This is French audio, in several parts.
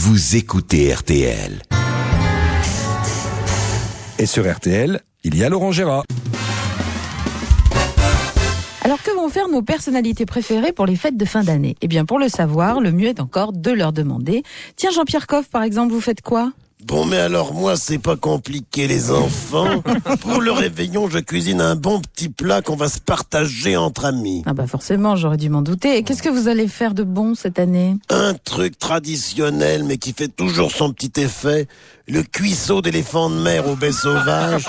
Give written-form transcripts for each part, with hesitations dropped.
vous écoutez RTL. Et sur RTL, il y a Laurent Gérard. Alors que vont faire nos personnalités préférées pour les fêtes de fin d'année ? Eh bien pour le savoir, le mieux est encore de leur demander. Tiens Jean-Pierre Coff par exemple, vous faites quoi ? Bon, mais alors moi, c'est pas compliqué, les enfants. Pour le réveillon, je cuisine un bon petit plat qu'on va se partager entre amis. Ah bah forcément, j'aurais dû m'en douter. Et qu'est-ce que vous allez faire de bon cette année ? Un truc traditionnel, mais qui fait toujours son petit effet. Le cuisseau d'éléphant de mer au baies sauvages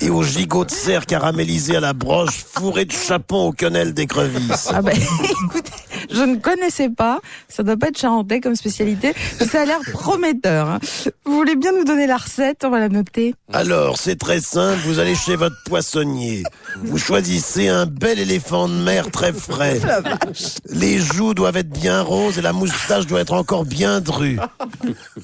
et au gigot de cerf caramélisé à la broche, fourré de chapon au quenelle d'écrevisse. Ah bah écoutez, je ne connaissais pas. Ça doit pas être charentais comme spécialité. Ça a l'air prometteur. Hein. Vous voulez bien nous donner la recette ? On va la noter. Alors, c'est très simple. Vous allez chez votre poissonnier. Vous choisissez un bel éléphant de mer très frais. Les joues doivent être bien roses et la moustache doit être encore bien drue.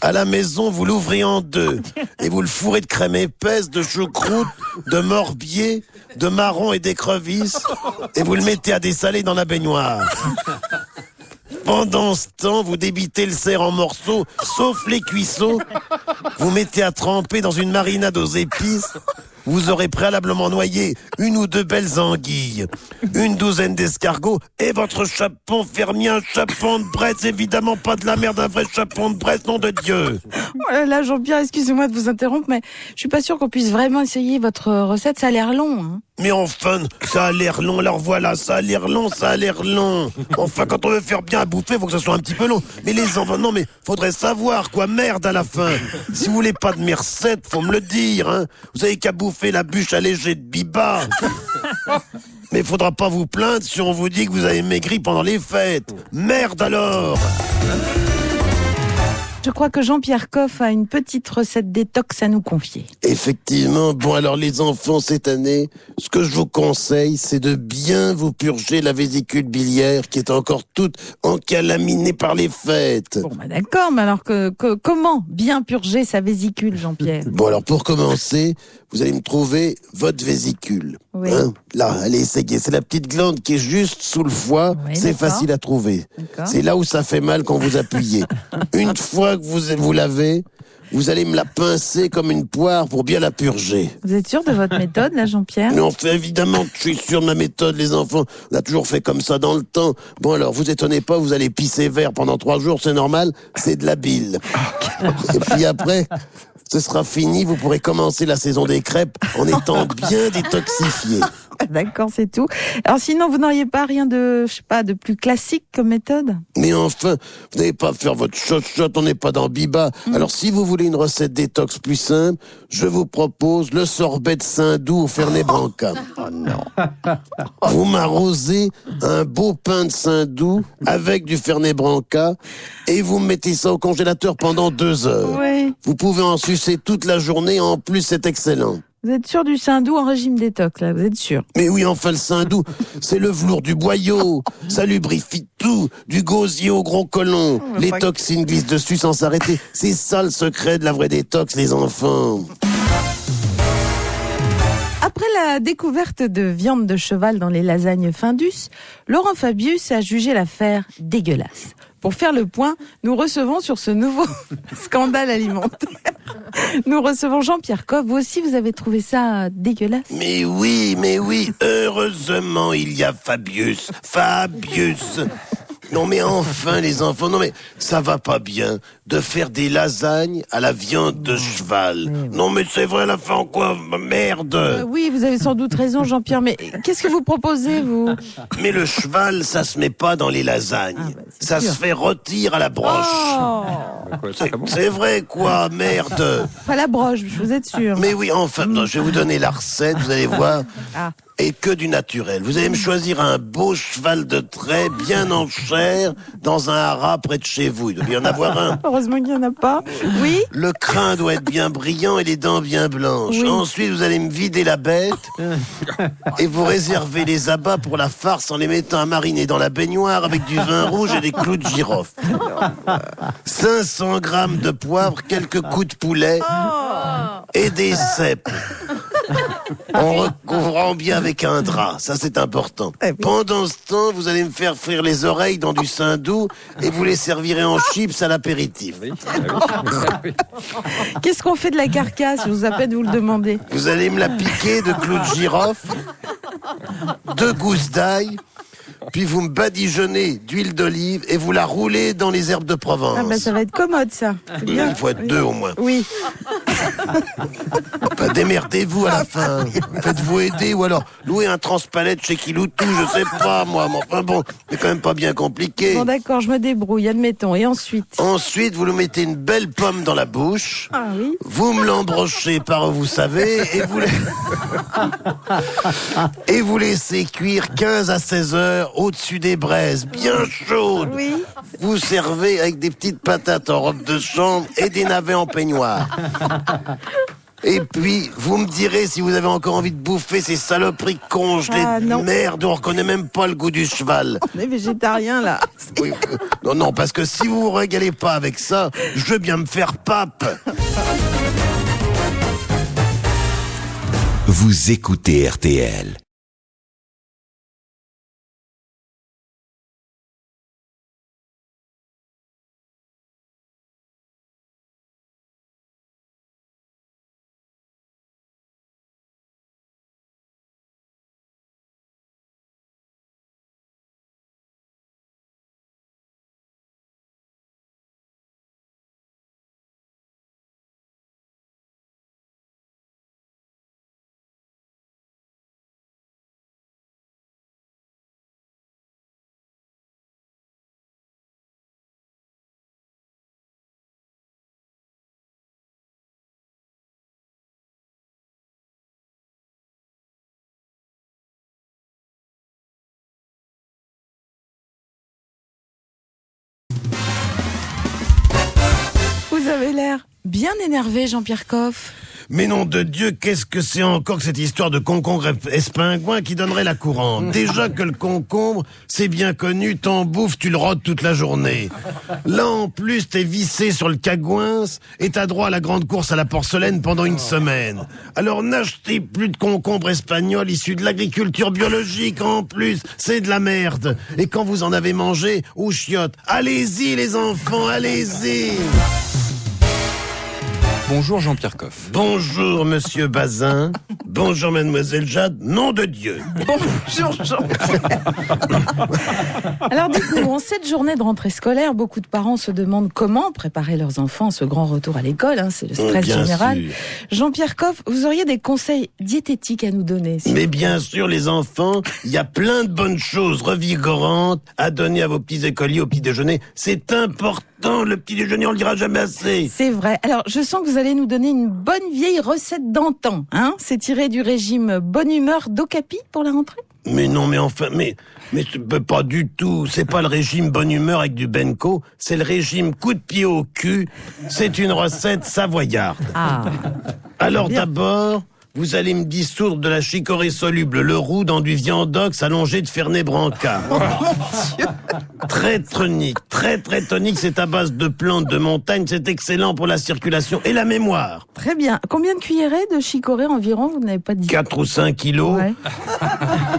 À la maison, vous l'ouvrez en deux et vous le fourrez de crème épaisse, de choucroute, de morbier, de marron et d'écrevisse et vous le mettez à dessaler dans la baignoire. Pendant ce temps, vous débitez le cerf en morceaux, sauf les cuisseaux. Vous mettez à tremper dans une marinade aux épices. Vous aurez préalablement noyé 1 ou 2 belles anguilles, 12 d'escargots et votre chapon fermier, un chapon de Bresse, évidemment pas de la merde, un vrai chapon de Bresse, nom de Dieu. Oh là là, Jean-Pierre, excusez-moi de vous interrompre, mais je suis pas sûre qu'on puisse vraiment essayer votre recette. Ça a l'air long. Hein. Mais enfin, ça a l'air long, alors voilà, ça a l'air long. Enfin, quand on veut faire bien à bouffer, faut que ça soit un petit peu long. Mais les enfants, non mais, faudrait savoir, quoi, merde à la fin. Si vous voulez pas de mes recettes, faut me le dire, hein. Vous avez qu'à bouffer la bûche allégée de Biba. Mais faudra pas vous plaindre si on vous dit que vous avez maigri pendant les fêtes. Merde alors. Je crois que Jean-Pierre Coff a une petite recette détox à nous confier. Effectivement, bon alors les enfants, cette année, ce que je vous conseille, c'est de bien vous purger la vésicule biliaire qui est encore toute encalaminée par les fêtes. Bon bah d'accord, mais alors comment bien purger sa vésicule, Jean-Pierre ? Bon alors pour commencer, vous allez me trouver votre vésicule. Oui. Hein, là, allez essayer. C'est la petite glande qui est juste sous le foie. Oui, c'est d'accord. facile à trouver. D'accord. C'est là où ça fait mal quand vous appuyez. Une fois que vous l'avez, vous allez me la pincer comme une poire pour bien la purger. Vous êtes sûr de votre méthode, là, Jean-Pierre ? Mais on fait évidemment que je suis sûr de ma méthode, les enfants. On a toujours fait comme ça dans le temps. Bon alors, vous étonnez pas, vous allez pisser vert pendant 3 jours, c'est normal, c'est de la bile. Et puis après, ce sera fini, vous pourrez commencer la saison des crêpes en étant bien détoxifié. D'accord, c'est tout. Alors sinon, vous n'auriez pas rien de, je sais pas, de plus classique comme méthode ? Mais enfin, vous n'allez pas faire votre shot, on n'est pas dans Biba. Alors si vous voulez une recette détox plus simple, je vous propose le sorbet de Saint-Doux au Fernet Branca. Oh non. Vous m'arrosez un beau pain de Saint-Doux avec du Fernet Branca et vous mettez ça au congélateur pendant 2 heures. Oui. Vous pouvez en sucer toute la journée, en plus c'est excellent. Vous êtes sûr du Saint-Doux en régime détox, là ? Vous êtes sûr ? Mais oui, enfin le Saint-Doux, c'est le velours du boyau, ça lubrifie tout, du gosier au gros colon. Les toxines glissent dessus sans s'arrêter. C'est ça le secret de la vraie détox, les enfants. Après la découverte de viande de cheval dans les lasagnes Findus, Laurent Fabius a jugé l'affaire dégueulasse. Pour faire le point, nous recevons sur ce nouveau scandale alimentaire. Nous recevons Jean-Pierre Coff. Vous aussi, vous avez trouvé ça dégueulasse ? Mais oui, heureusement il y a Fabius. Non mais enfin les enfants, non mais ça va pas bien de faire des lasagnes à la viande de cheval. Non mais c'est vrai, la fin quoi, merde. Oui, vous avez sans doute raison, Jean-Pierre, mais qu'est-ce que vous proposez, vous ? Mais le cheval, ça se met pas dans les lasagnes. Ça se fait rôtir à la broche. Oh, C'est vrai quoi, merde. pas la broche, vous êtes sûr ? Mais oui, enfin, non, je vais vous donner la recette, vous allez voir. Ah. Et que du naturel. Vous allez me choisir un beau cheval de trait, bien en chair, dans un haras près de chez vous. Il doit y en avoir un. Heureusement qu'il n'y en a pas. Oui ? Le crin doit être bien brillant et les dents bien blanches. Oui. Ensuite, vous allez me vider la bête et vous réservez les abats pour la farce en les mettant à mariner dans la baignoire avec du vin rouge et des clous de girofle. 500 grammes de poivre, quelques coups de poulet et des cèpes. en recouvrant bien avec un drap. Ça, c'est important. Eh oui. Pendant ce temps, vous allez me faire frire les oreilles dans du saindoux et vous les servirez en chips à l'apéritif. Qu'est-ce qu'on fait de la carcasse? Je vous appelle de vous le demander. Vous allez me la piquer de clous de girofle, 2 gousses d'ail, puis vous me badigeonnez d'huile d'olive et vous la roulez dans les herbes de Provence. Ah bah ça va être commode ça. C'est bien. Il faut être 2 au moins. Oui. Enfin, démerdez-vous à la fin. Faites-vous aider ou alors louez un transpalette chez Kiloutou, je sais pas moi. Mais enfin bon, c'est quand même pas bien compliqué. Bon d'accord, je me débrouille, admettons. Et ensuite? Ensuite, vous nous mettez une belle pomme dans la bouche. Ah oui. Vous me l'embrochez par où vous savez et vous laissez cuire 15 à 16 heures au-dessus des braises, bien chaudes. Oui. Vous servez avec des petites patates en robe de chambre et des navets en peignoir. Et puis, vous me direz si vous avez encore envie de bouffer ces saloperies congelées Ah, de non. merde où on reconnaît même pas le goût du cheval. On est végétarien là. Oui, non, parce que si vous vous régalez pas avec ça, je veux bien me faire pape. Vous écoutez RTL. Vous avez l'air bien énervé, Jean-Pierre Coff. Mais nom de Dieu, qu'est-ce que c'est encore que cette histoire de concombre espingouin qui donnerait la courante? Déjà que le concombre, c'est bien connu, t'en bouffes, tu le rôdes toute la journée. Là, en plus, t'es vissé sur le cagouins et t'as droit à la grande course à la porcelaine pendant une semaine. Alors n'achetez plus de concombre espagnol issu de l'agriculture biologique en plus, c'est de la merde. Et quand vous en avez mangé, ou chiottes, allez-y les enfants, allez-y. Bonjour Jean-Pierre Coff. Bonjour, monsieur Bazin. Bonjour, mademoiselle Jade. Nom de Dieu. Bonjour Jean-Pierre. Alors dites-nous, en cette journée de rentrée scolaire, beaucoup de parents se demandent comment préparer leurs enfants à ce grand retour à l'école. C'est le stress Bien général. sûr. Jean-Pierre Coff, vous auriez des conseils diététiques à nous donner? Mais bien sûr, les enfants, il y a plein de bonnes choses revigorantes à donner à vos petits écoliers au petit déjeuner. C'est important, le petit déjeuner, on le dira jamais assez. C'est vrai. Alors, je sens que vous allez nous donner une bonne vieille recette d'antan. C'est tiré du régime Bonne Humeur d'Ocapi pour la rentrée? Mais non, mais enfin, mais pas du tout. C'est pas le régime Bonne Humeur avec du Benko, c'est le régime coup de pied au cul. C'est une recette savoyarde. Ah. Alors Bien. d'abord, vous allez me dissoudre de la chicorée soluble, le roux dans du viandox allongé de Fernet Branca. Très tonique, très tonique, c'est à base de plantes de montagne, c'est excellent pour la circulation et la mémoire. Très bien. Combien de cuillerées de chicorée environ? Vous n'avez pas dit. 4 ou 5 kilos. Ouais.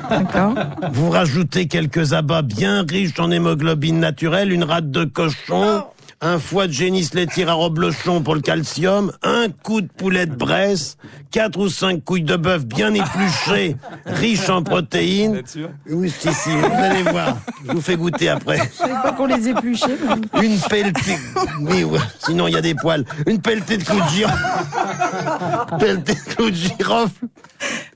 D'accord. Vous rajoutez quelques abats bien riches en hémoglobine naturelle, une rate de cochon, un foie de génisse laitière à reblochon pour le calcium, un coup de poulet de Bresse, 4 ou 5 couilles de bœuf bien épluchées, riches en protéines. Oui, si, vous allez voir. Je vous fais goûter après. Je savais pas qu'on les épluchait. mais- Une pelletée. Oui, ouais, sinon il y a des poils. Une pelletée de clous de girofle. Pelletée de clous de girofle.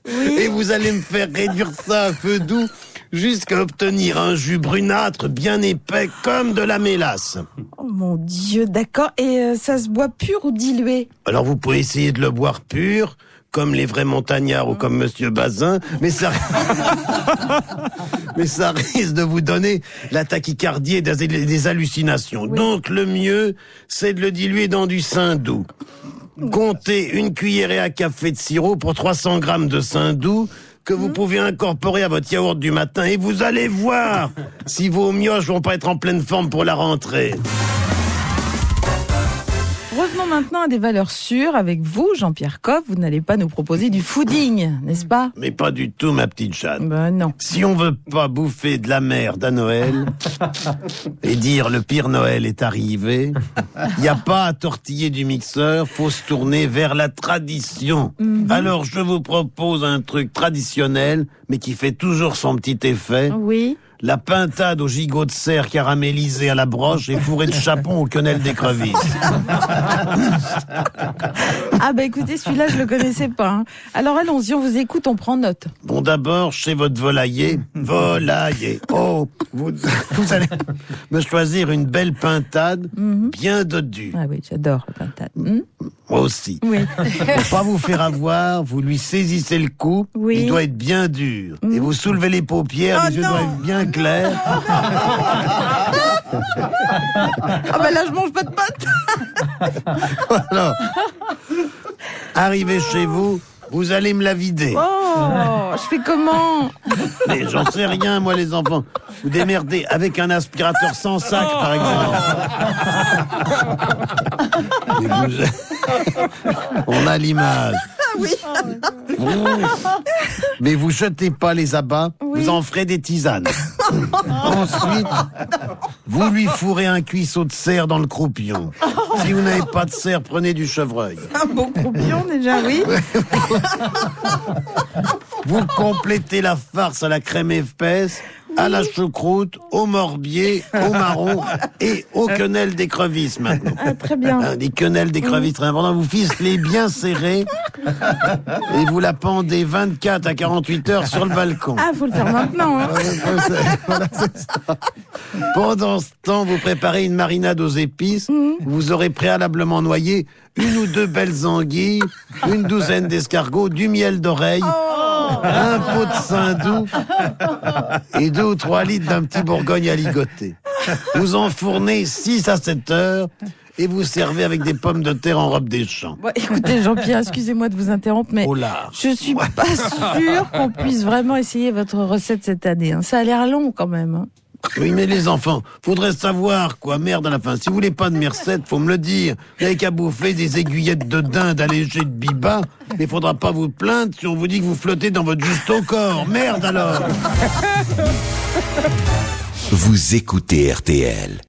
Oui. Et vous allez me faire réduire ça à feu doux jusqu'à obtenir un jus brunâtre bien épais comme de la mélasse. Oh mon Dieu, d'accord. Et ça se boit pur ou dilué? Alors vous pouvez essayer de le boire pur, comme les vrais montagnards ou comme Monsieur Bazin, mais ça risque de vous donner la tachycardie et des hallucinations. Oui. Donc le mieux, c'est de le diluer dans du saindoux. Comptez une cuillerée à café de sirop pour 300 grammes de saindoux que vous pouvez incorporer à votre yaourt du matin et vous allez voir si vos mioches vont pas être en pleine forme pour la rentrée. Revenons revenons maintenant à des valeurs sûres. Avec vous, Jean-Pierre Coff, vous n'allez pas nous proposer du fooding, n'est-ce pas? Mais pas du tout, ma petite Jeanne. Ben non. Si on veut pas bouffer de la merde à Noël et dire le pire Noël est arrivé, il n'y a pas à tortiller du mixeur, faut se tourner vers la tradition. Alors je vous propose un truc traditionnel, mais qui fait toujours son petit effet. Oui. La pintade au gigot de cerf caramélisé à la broche et fourré de chapon au quenelle d'écrevisse. Ah bah écoutez, celui-là, je le connaissais pas. Hein. Alors allons-y, on vous écoute, on prend note. Bon, d'abord, chez votre volailler, vous allez me choisir une belle pintade bien dodue. Ah oui, j'adore la pintade. Moi aussi. Oui. Pour pas vous faire avoir, vous lui saisissez le cou, Oui. il doit être bien dur. Et vous soulevez les paupières, les yeux doivent être bien clairs. Ah bah là, je mange pas de pâtes. Alors, arrivez chez vous, vous allez me la vider. Oh, je fais comment? Mais j'en sais rien, moi, les enfants. Vous démerdez avec un aspirateur sans sac, par exemple. Mais on a l'image. Oui. Mais vous jetez pas les abats, vous en ferez des tisanes. Ensuite, vous lui fourrez un cuisseau de cerf dans le croupion. Si vous n'avez pas de cerf, prenez du chevreuil. Un bon croupion déjà, oui. Vous complétez la farce à la crème épaisse, à la choucroute, au morbier, au marron et au quenelle d'écrevisse maintenant. Ah, très bien. Des quenelles d'écrevisse très important. Vous ficelez bien serré et vous la pendez 24 à 48 heures sur le balcon. Ah, faut le faire maintenant. Hein. Voilà, c'est ça. Pendant ce temps, vous préparez une marinade aux épices. Vous aurez préalablement noyé 1 ou 2 belles anguilles, une douzaine d'escargots, du miel d'oreille, un pot de saindoux et 2 ou 3 litres d'un petit bourgogne à ligoter. Vous enfournez 6 à 7 heures et vous servez avec des pommes de terre en robe des champs. Bon, écoutez, Jean-Pierre, excusez-moi de vous interrompre, mais Au large. je suis pas sûre qu'on puisse vraiment essayer votre recette cette année. Hein. Ça a l'air long quand même. Hein. Oui, mais les enfants, faudrait savoir, quoi, merde à la fin. Si vous voulez pas de mes recettes, faut me le dire. Vous n'avez qu'à bouffer des aiguillettes de dinde allégées de biba, mais faudra pas vous plaindre si on vous dit que vous flottez dans votre juste au corps. Merde alors! Vous écoutez RTL.